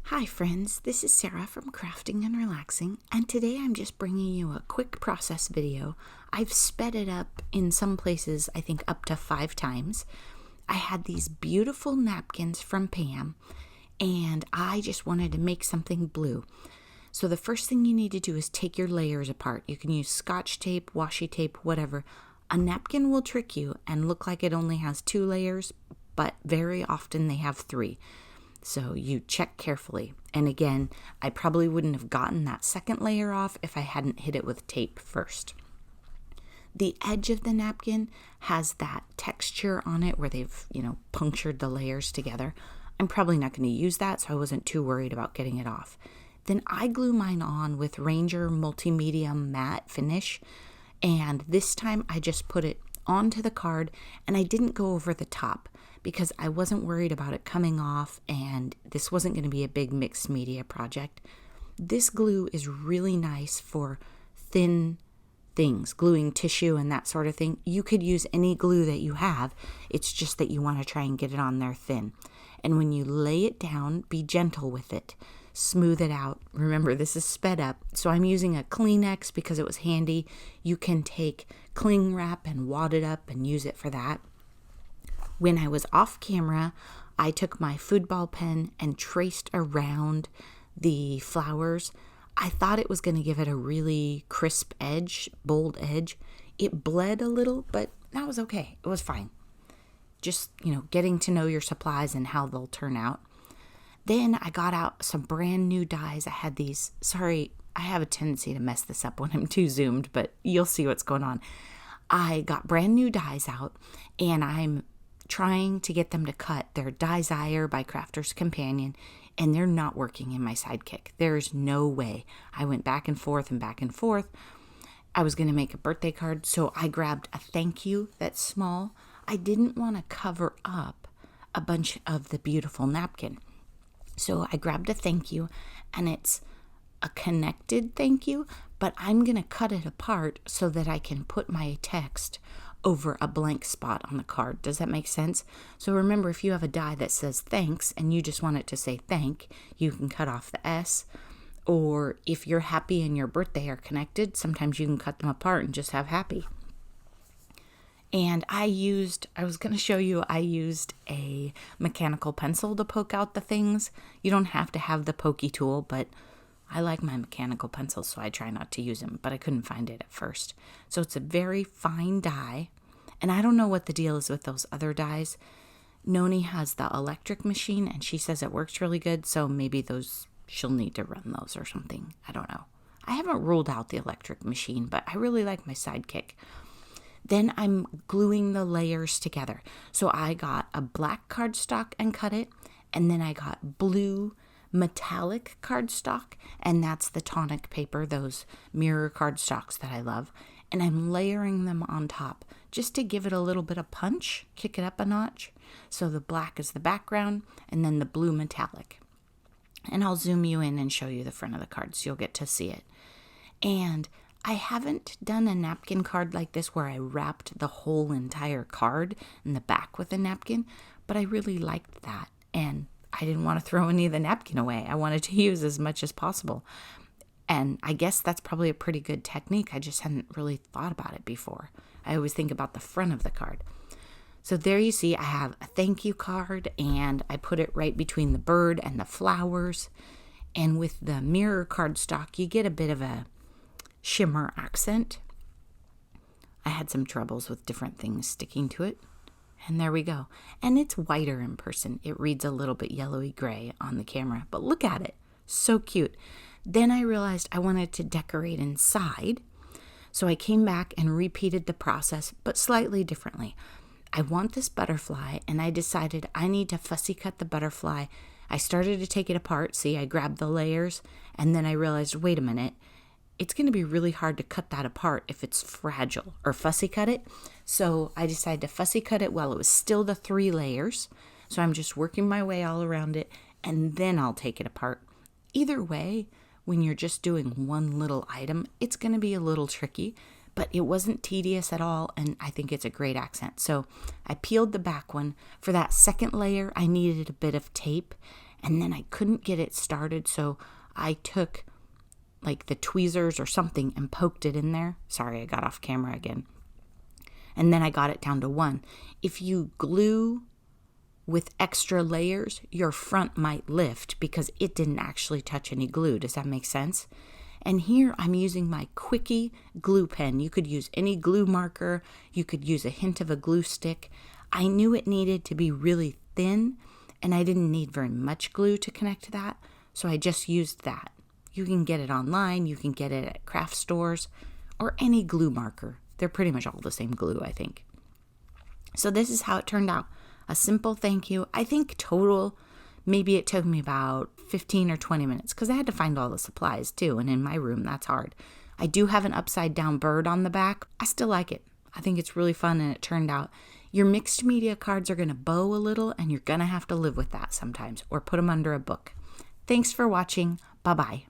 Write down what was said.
Hi friends, this is Sarah from Crafting and Relaxing, and today I'm just bringing you a quick process video. I've sped it up in some places, I think up to 5 times. I had these beautiful napkins from Pam, and I just wanted to make something blue. So the first thing you need to do is take your layers apart. You can use Scotch tape, washi tape, whatever. A napkin will trick you and look like it only has 2 layers, but very often they have 3. So you check carefully. And again, I probably wouldn't have gotten that second layer off if I hadn't hit it with tape first. The edge of the napkin has that texture on it where they've, punctured the layers together. I'm probably not going to use that, so I wasn't too worried about getting it off. Then I glue mine on with Ranger Multimedia Matte Finish. And this time I just put it onto the card and I didn't go over the top, because I wasn't worried about it coming off and this wasn't going to be a big mixed media project. This glue is really nice for thin things, gluing tissue and that sort of thing. You could use any glue that you have. It's just that you want to try and get it on there thin. And when you lay it down, be gentle with it. Smooth it out. Remember, this is sped up, so I'm using a Kleenex because it was handy. You can take cling wrap and wad it up and use it for that. When I was off camera, I took my food ball pen and traced around the flowers. I thought it was going to give it a really crisp edge, bold edge. It bled a little, but that was okay. It was fine. Just, getting to know your supplies and how they'll turn out. Then I got out some brand new dies. I had these, sorry, I have a tendency to mess this up when I'm too zoomed, but you'll see what's going on. I got brand new dies out and I'm trying to get them to cut. They're Desire by Crafter's Companion, and they're not working in my Sidekick. There's no way. I went back and forth and back and forth. I was going to make a birthday card, so I grabbed a thank you that's small. I didn't want to cover up a bunch of the beautiful napkin. So I grabbed a thank you, and it's a connected thank you, but I'm going to cut it apart so that I can put my text over a blank spot on the card. Does that make sense? So remember, if you have a die that says thanks and you just want it to say thank, you can cut off the S. Or if your happy and your birthday are connected, sometimes you can cut them apart and just have happy. And I used a mechanical pencil to poke out the things. You don't have to have the pokey tool, but I like my mechanical pencils, so I try not to use them, but I couldn't find it at first. So it's a very fine die, and I don't know what the deal is with those other dies. Noni has the electric machine, and she says it works really good, so maybe she'll need to run those or something. I don't know. I haven't ruled out the electric machine, but I really like my Sidekick. Then I'm gluing the layers together. So I got a black cardstock and cut it, and then I got blue metallic cardstock, and that's the tonic paper, those mirror cardstocks that I love, and I'm layering them on top just to give it a little bit of punch, kick it up a notch. So the black is the background and then the blue metallic, and I'll zoom you in and show you the front of the card so you'll get to see it. And I haven't done a napkin card like this where I wrapped the whole entire card in the back with a napkin, but I really liked that, and I didn't want to throw any of the napkin away. I wanted to use as much as possible. And I guess that's probably a pretty good technique. I just hadn't really thought about it before. I always think about the front of the card. So there you see, I have a thank you card, and I put it right between the bird and the flowers. And with the mirror cardstock, you get a bit of a shimmer accent. I had some troubles with different things sticking to it. And there we go. And it's whiter in person. It reads a little bit yellowy gray on the camera, but look at it. So cute. Then I realized I wanted to decorate inside. So I came back and repeated the process, but slightly differently. I want this butterfly, and I decided I need to fussy cut the butterfly. I started to take it apart. See, I grabbed the layers, and then I realized, wait a minute, it's going to be really hard to cut that apart if it's fragile, or fussy cut it. So I decided to fussy cut it while it was still the 3 layers. So I'm just working my way all around it, and then I'll take it apart. Either way, when you're just doing one little item, it's going to be a little tricky, but it wasn't tedious at all, and I think it's a great accent. So I peeled the back one. For that second layer, I needed a bit of tape, and then I couldn't get it started, so I took like the tweezers or something and poked it in there. Sorry, I got off camera again. And then I got it down to 1. If you glue with extra layers, your front might lift because it didn't actually touch any glue. Does that make sense? And here I'm using my Quickie glue pen. You could use any glue marker. You could use a hint of a glue stick. I knew it needed to be really thin, and I didn't need very much glue to connect to that, so I just used that. You can get it online. You can get it at craft stores or any glue marker. They're pretty much all the same glue, I think. So this is how it turned out. A simple thank you. I think total, maybe it took me about 15 or 20 minutes because I had to find all the supplies too. And in my room, that's hard. I do have an upside down bird on the back. I still like it. I think it's really fun, and it turned out. Your mixed media cards are going to bow a little, and you're going to have to live with that sometimes or put them under a book. Thanks for watching. Bye-bye.